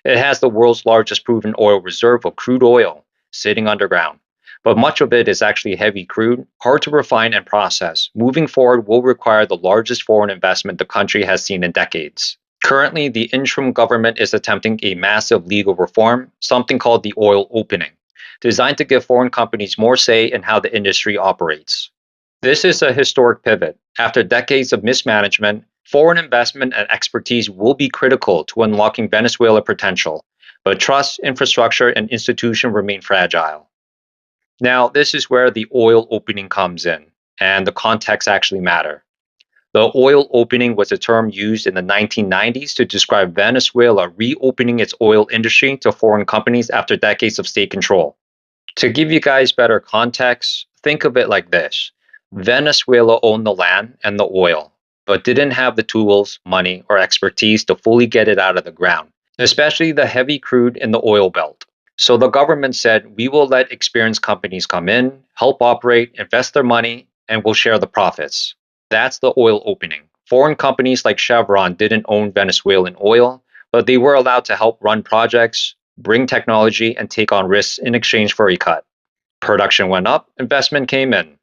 It has the world's largest proven oil reserve of crude oil sitting underground. But much of it is actually heavy crude, hard to refine and process. Moving forward will require the largest foreign investment the country has seen in decades. Currently, the interim government is attempting a massive legal reform, something called the oil opening, designed to give foreign companies more say in how the industry operates. This is a historic pivot. After decades of mismanagement, foreign investment and expertise will be critical to unlocking Venezuela's potential, but trust, infrastructure, and institution remain fragile. Now, this is where the oil opening comes in, and the context actually matter. The oil opening was a term used in the 1990s to describe Venezuela reopening its oil industry to foreign companies after decades of state control. To give you guys better context, think of it like this: Venezuela owned the land and the oil, but didn't have the tools, money, or expertise to fully get it out of the ground, especially the heavy crude in the oil belt. So the government said, we will let experienced companies come in, help operate, invest their money, and we'll share the profits. That's the oil opening. Foreign companies like Chevron didn't own Venezuelan oil, but they were allowed to help run projects, bring technology, and take on risks in exchange for a cut. Production went up, investment came in.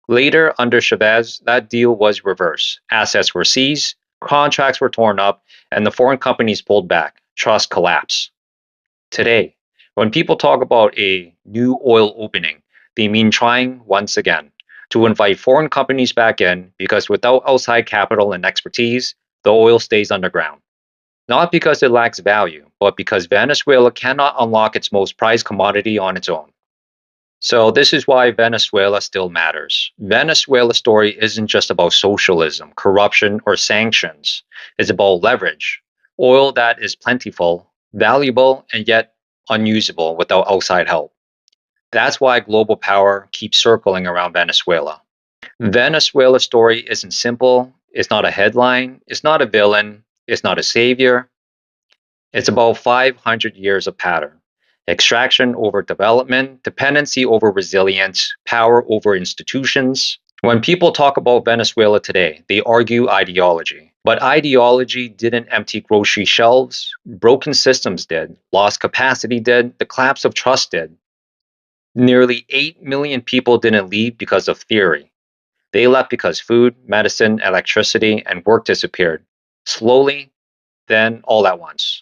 Later, under Chavez, that deal was reversed. Assets were seized, contracts were torn up, and the foreign companies pulled back. Trust collapsed. Today, when people talk about a new oil opening, they mean trying once again to invite foreign companies back in because without outside capital and expertise, the oil stays underground. Not because it lacks value, but because Venezuela cannot unlock its most prized commodity on its own. So, this is why Venezuela still matters. Venezuela's story isn't just about socialism, corruption, or sanctions. It's about leverage. Oil that is plentiful, valuable, and yet unusable without outside help. That's why global power keeps circling around Venezuela. Venezuela's story isn't simple, it's not a headline, it's not a villain, it's not a savior. It's about 500 years of pattern: extraction over development, dependency over resilience, power over institutions. When people talk about Venezuela today, they argue ideology. But ideology didn't empty grocery shelves. Broken systems did. Lost capacity did. The collapse of trust did. Nearly 8 million people didn't leave because of theory. They left because food, medicine, electricity, and work disappeared. Slowly, then all at once.